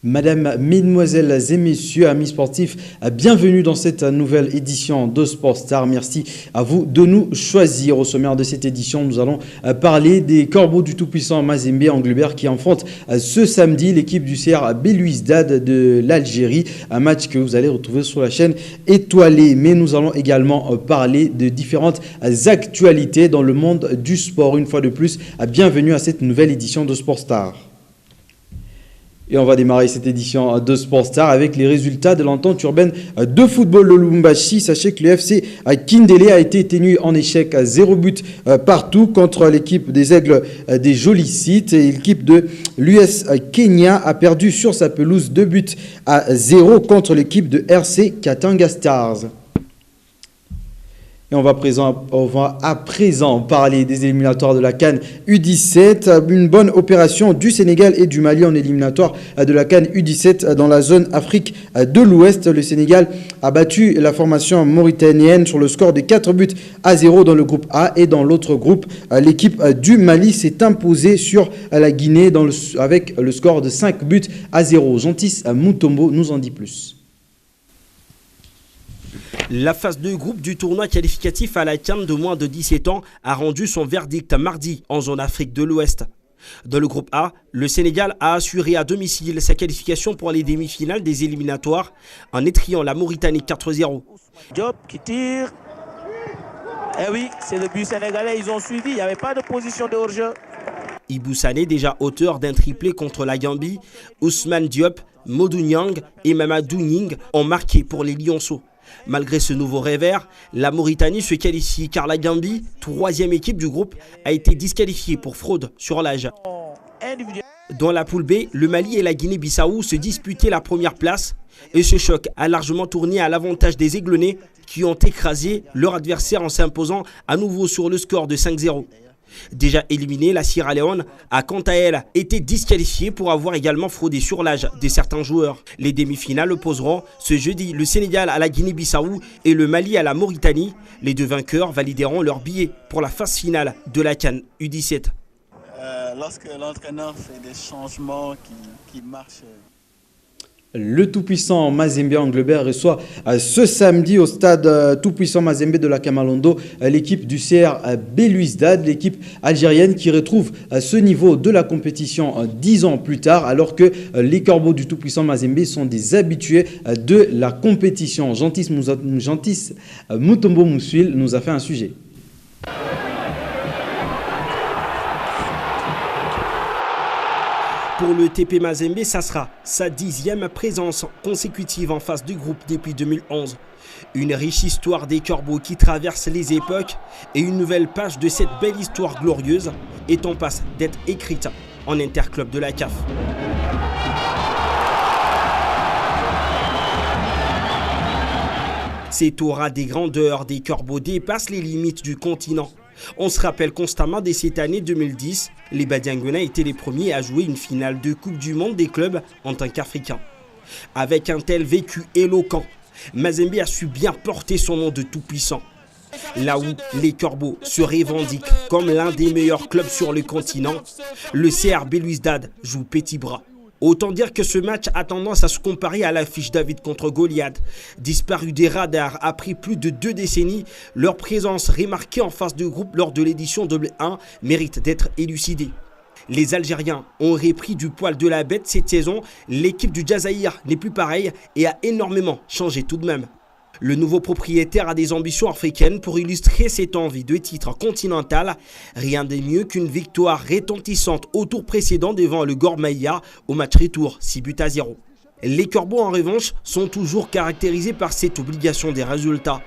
Madame, mesdemoiselles et messieurs, amis sportifs, bienvenue dans cette nouvelle édition de Sport Star. Merci à vous de nous choisir. Au sommaire de cette édition, nous allons parler des Corbeaux du tout-puissant Mazembe Englebert qui affrontent ce samedi l'équipe du CR Belouizdad de l'Algérie. Un match que vous allez retrouver sur la chaîne étoilée. Mais nous allons également parler de différentes actualités dans le monde du sport. Une fois de plus, bienvenue à cette nouvelle édition de Sport Star. Et on va démarrer cette édition de Sport Star avec les résultats de l'entente urbaine de football de Lubumbashi. Sachez que le FC Kindélé a été tenu en échec à 0 but partout contre l'équipe des Aigles des Jolis Sites. Et l'équipe de l'US Kenya a perdu sur sa pelouse 2 buts à 0 contre l'équipe de RC Katanga Stars. Et on va à présent parler des éliminatoires de la CAN U17. Une bonne opération du Sénégal et du Mali en éliminatoire de la CAN U17 dans la zone Afrique de l'Ouest. Le Sénégal a battu la formation mauritanienne sur le score de 4 buts à 0 dans le groupe A. Et dans l'autre groupe, l'équipe du Mali s'est imposée sur la Guinée avec le score de 5 buts à 0. Jean-Tis Mutombo nous en dit plus. La phase de groupe du tournoi qualificatif à la CAN de moins de 17 ans a rendu son verdict mardi en zone Afrique de l'Ouest. Dans le groupe A, le Sénégal a assuré à domicile sa qualification pour les demi-finales des éliminatoires en étriant la Mauritanie 4-0. Diop qui tire. Eh oui, c'est le but sénégalais, ils ont suivi, il n'y avait pas de position de hors-jeu. Ibou Sané, déjà auteur d'un triplé contre la Gambie, Ousmane Diop, Modou Niang et Mamadou Ning ont marqué pour les Lionceaux. Malgré ce nouveau revers, la Mauritanie se qualifie car la Gambie, troisième équipe du groupe, a été disqualifiée pour fraude sur l'âge. Dans la poule B, le Mali et la Guinée-Bissau se disputaient la première place et ce choc a largement tourné à l'avantage des Aiglonnais qui ont écrasé leur adversaire en s'imposant à nouveau sur le score de 5-0. Déjà éliminée, la Sierra Leone a quant à elle été disqualifiée pour avoir également fraudé sur l'âge de certains joueurs. Les demi-finales opposeront ce jeudi le Sénégal à la Guinée-Bissau et le Mali à la Mauritanie. Les deux vainqueurs valideront leur billet pour la phase finale de la CAN U17. Lorsque l'entraîneur fait des changements qui marchent. Le tout-puissant Mazembe Englebert reçoit ce samedi au stade tout-puissant Mazembe de la Kamalondo l'équipe du CR Belouizdad, l'équipe algérienne qui retrouve ce niveau de la compétition 10 ans plus tard, alors que les Corbeaux du tout-puissant Mazembe sont des habitués de la compétition. Jean-Tis Mutombo Moussuil nous a fait un sujet. Pour le TP Mazembe, ça sera sa 10e présence consécutive en phase du groupe depuis 2011. Une riche histoire des Corbeaux qui traverse les époques et une nouvelle page de cette belle histoire glorieuse est en passe d'être écrite en interclub de la CAF. Cette aura des grandeurs des Corbeaux dépasse les limites du continent. On se rappelle constamment dès cette année 2010, les Badiangona étaient les premiers à jouer une finale de Coupe du Monde des clubs en tant qu'Africains. Avec un tel vécu éloquent, Mazembe a su bien porter son nom de tout-puissant. Là où les Corbeaux se revendiquent comme l'un des meilleurs clubs sur le continent, le CR Belouizdad joue petit bras. Autant dire que ce match a tendance à se comparer à l'affiche David contre Goliath. Disparu des radars après plus de 2 décennies, leur présence remarquée en phase de groupe lors de l'édition 1 mérite d'être élucidée. Les Algériens ont repris du poil de la bête cette saison. L'équipe du Jazaïr n'est plus pareille et a énormément changé tout de même. Le nouveau propriétaire a des ambitions africaines pour illustrer cette envie de titre continental. Rien de mieux qu'une victoire retentissante au tour précédent devant le Gor Mahia au match retour 6 buts à 0. Les Corbeaux en revanche sont toujours caractérisés par cette obligation des résultats.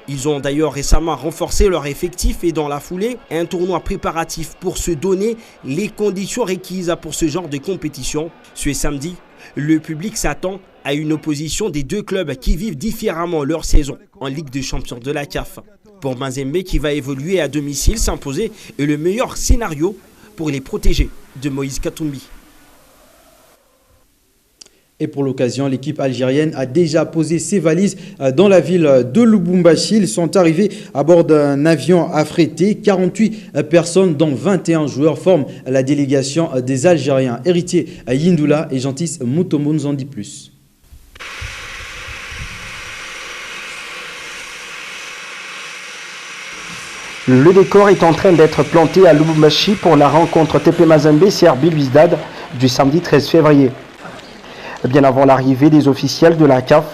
Ils ont d'ailleurs récemment renforcé leur effectif et dans la foulée, un tournoi préparatif pour se donner les conditions requises pour ce genre de compétition. Ce samedi, le public s'attend à une opposition des deux clubs qui vivent différemment leur saison en Ligue des Champions de la CAF. Pour Mazembe qui va évoluer à domicile, s'imposer est le meilleur scénario pour les protéger de Moïse Katumbi. Et pour l'occasion, l'équipe algérienne a déjà posé ses valises dans la ville de Lubumbashi. Ils sont arrivés à bord d'un avion affrété. 48 personnes, dont 21 joueurs, forment la délégation des Algériens. Héritier Yindoula et Gentis Mutombo nous en dit plus. Le décor est en train d'être planté à Lubumbashi pour la rencontre TP Mazembe CR Belouizdad du samedi 13 février. Bien avant l'arrivée des officiels de la CAF,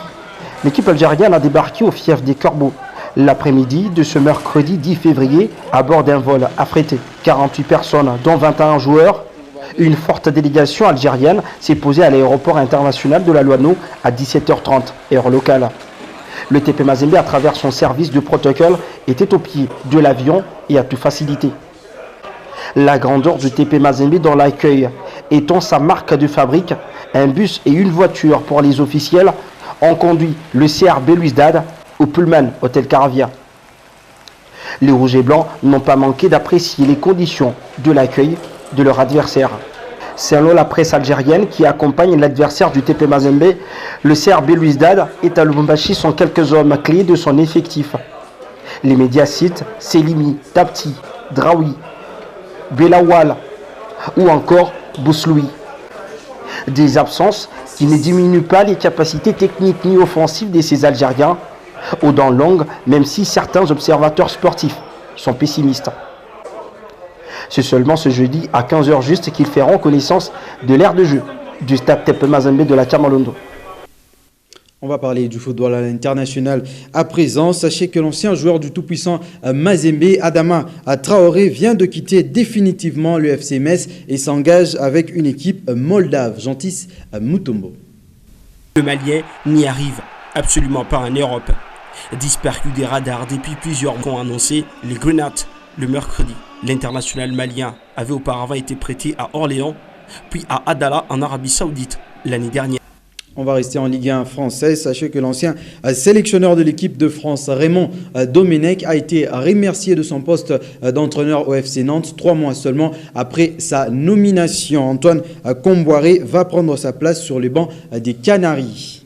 l'équipe algérienne a débarqué au fief des Corbeaux l'après-midi de ce mercredi 10 février à bord d'un vol affrété. 48 personnes, dont 21 joueurs. Une forte délégation algérienne s'est posée à l'aéroport international de la Loano à 17h30, heure locale. Le TP Mazembe, à travers son service de protocole, était au pied de l'avion et a tout facilité. La grandeur du TP Mazembe dans l'accueil étant sa marque de fabrique, un bus et une voiture pour les officiels ont conduit le CR Belouizdad au Pullman Hôtel Caravia. Les Rouges et Blancs n'ont pas manqué d'apprécier les conditions de l'accueil de leur adversaire. Selon la presse algérienne qui accompagne l'adversaire du TP Mazembe, le CR Belouizdad et à Lubumbashi sont quelques hommes clés de son effectif. Les médias citent Selimi, Tapti, Draoui, Belawal ou encore Bousloui. Des absences qui ne diminuent pas les capacités techniques ni offensives de ces Algériens, aux dents longues, même si certains observateurs sportifs sont pessimistes. C'est seulement ce jeudi à 15h juste qu'ils feront connaissance de l'aire de jeu du stade TP Mazembe de la Kamalondo. On va parler du football à l'international à présent. Sachez que l'ancien joueur du tout-puissant Mazembe, Adama Traoré, vient de quitter définitivement le FC Metz et s'engage avec une équipe moldave. Gentis Mutombo. Le Malien n'y arrive absolument pas en Europe. Disparu des radars depuis plusieurs mois, ont annoncé les Grenades le mercredi. L'international malien avait auparavant été prêté à Orléans, puis à Adala en Arabie Saoudite l'année dernière. On va rester en Ligue 1 française. Sachez que l'ancien sélectionneur de l'équipe de France, Raymond Domenech, a été remercié de son poste d'entraîneur au FC Nantes 3 mois seulement après sa nomination. Antoine Comboiré va prendre sa place sur les bancs des Canaries.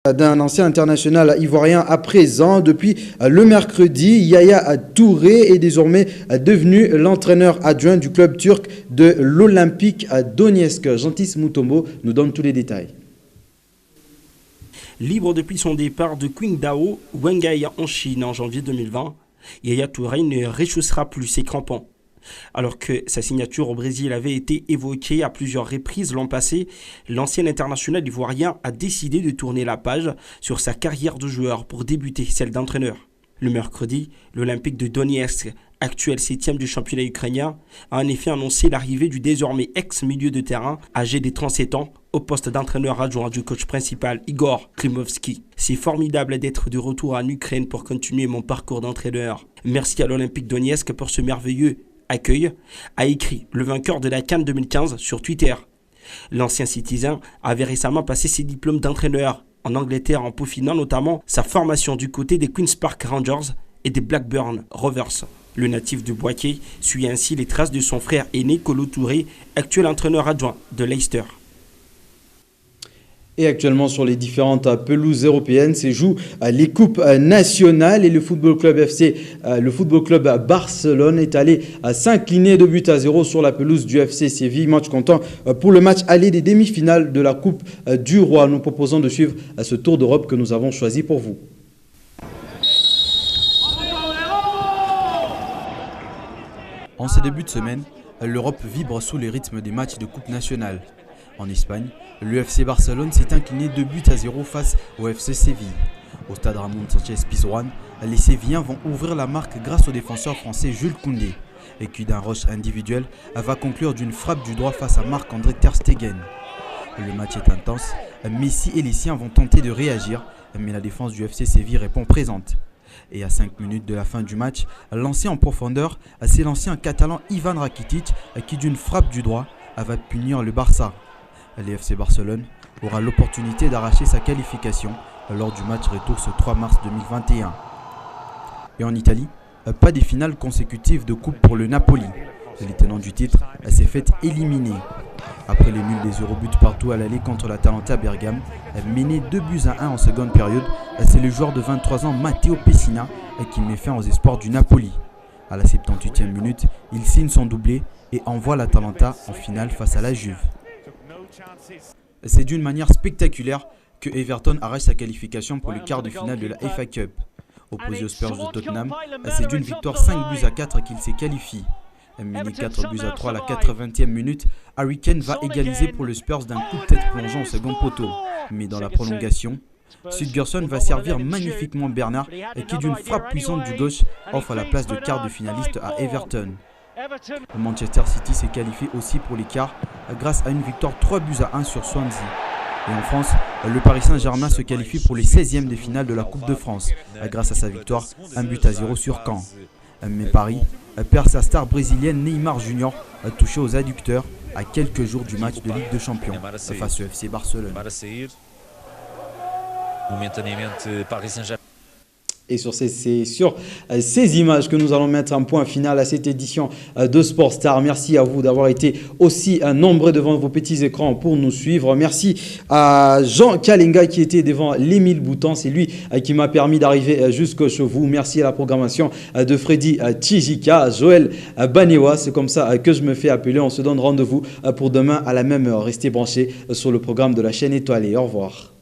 D'un ancien international ivoirien à présent. Depuis le mercredi, Yaya Touré est désormais devenu l'entraîneur adjoint du club turc de l'Olympique Donetsk. Gentis Mutombo nous donne tous les détails. Libre depuis son départ de Qingdao Wengai en Chine en janvier 2020, Yaya Touré ne réchaussera plus ses crampons. Alors que sa signature au Brésil avait été évoquée à plusieurs reprises l'an passé, l'ancien international ivoirien a décidé de tourner la page sur sa carrière de joueur pour débuter celle d'entraîneur. Le mercredi, l'Olympique de Donetsk, actuel 7e du championnat ukrainien, a en effet annoncé l'arrivée du désormais ex-milieu de terrain, âgé de 37 ans, au poste d'entraîneur adjoint du coach principal Igor Klimovski. C'est formidable d'être de retour en Ukraine pour continuer mon parcours d'entraîneur. Merci à l'Olympique Donetsk pour ce merveilleux accueil, a écrit le vainqueur de la CAN 2015 sur Twitter. L'ancien citizen avait récemment passé ses diplômes d'entraîneur en Angleterre en peaufinant notamment sa formation du côté des Queen's Park Rangers et des Blackburn Rovers. Le natif de Boaké suit ainsi les traces de son frère aîné Kolo Touré, actuel entraîneur adjoint de Leicester. Et actuellement sur les différentes pelouses européennes se jouent les coupes nationales et le Football Club Barcelone est allé s'incliner 2-0 sur la pelouse du FC Séville. Match comptant pour le match aller des demi-finales de la Coupe du Roi. Nous proposons de suivre ce tour d'Europe que nous avons choisi pour vous. En ce début de semaine, l'Europe vibre sous les rythmes des matchs de Coupe nationale. En Espagne, le FC Barcelone s'est incliné 2-0 face au FC Séville. Au stade Ramon Sánchez-Pizjuán, les Sévillens vont ouvrir la marque grâce au défenseur français Jules Koundé, et qui d'un rush individuel va conclure d'une frappe du droit face à Marc-André ter Stegen. Le match est intense, Messi et les siens vont tenter de réagir, mais la défense du FC Séville répond présente. Et à 5 minutes de la fin du match, lancé en profondeur, c'est l'ancien catalan Ivan Rakitic qui d'une frappe du droit va punir le Barça. L'FC Barcelone aura l'opportunité d'arracher sa qualification lors du match retour ce 3 mars 2021. Et en Italie, pas des finales consécutives de coupe pour le Napoli. Le tenant du titre s'est fait éliminer. Après les nuls des 0 buts partout à l'aller contre l'Atalanta Bergame, mené 2-1 en seconde période, c'est le joueur de 23 ans Matteo Pessina qui met fin aux espoirs du Napoli. À la 78e minute, il signe son doublé et envoie l'Atalanta en finale face à la Juve. C'est d'une manière spectaculaire que Everton arrache sa qualification pour le quart de finale de la FA Cup. Opposé aux Spurs de Tottenham, c'est d'une victoire 5-4 qu'il s'est qualifié. Mené 4-3 à la 80e minute, Harry Kane va égaliser pour le Spurs d'un coup de tête plongeant au second poteau. Mais dans la prolongation, Sigurdsson va servir magnifiquement Bernard qui d'une frappe puissante du gauche offre la place de quart de finaliste à Everton. Manchester City s'est qualifié aussi pour les quarts grâce à une victoire 3-1 sur Swansea. Et en France, le Paris Saint-Germain se qualifie pour les 16e de finale de la Coupe de France grâce à sa victoire 1-0 sur Caen. Mais Paris perd sa star brésilienne Neymar Junior touché aux adducteurs à quelques jours du match de Ligue des Champions face au FC Barcelone. Et c'est sur ces images que nous allons mettre un point final à cette édition de Sport Star. Merci à vous d'avoir été aussi nombreux devant vos petits écrans pour nous suivre. Merci à Jean Kalenga qui était devant l'Émile Bouton. C'est lui qui m'a permis d'arriver jusqu'au chez vous. Merci à la programmation de Freddy Tijika, Joël Banewa. C'est comme ça que je me fais appeler. On se donne rendez-vous pour demain à la même heure. Restez branchés sur le programme de la chaîne étoilée. Au revoir.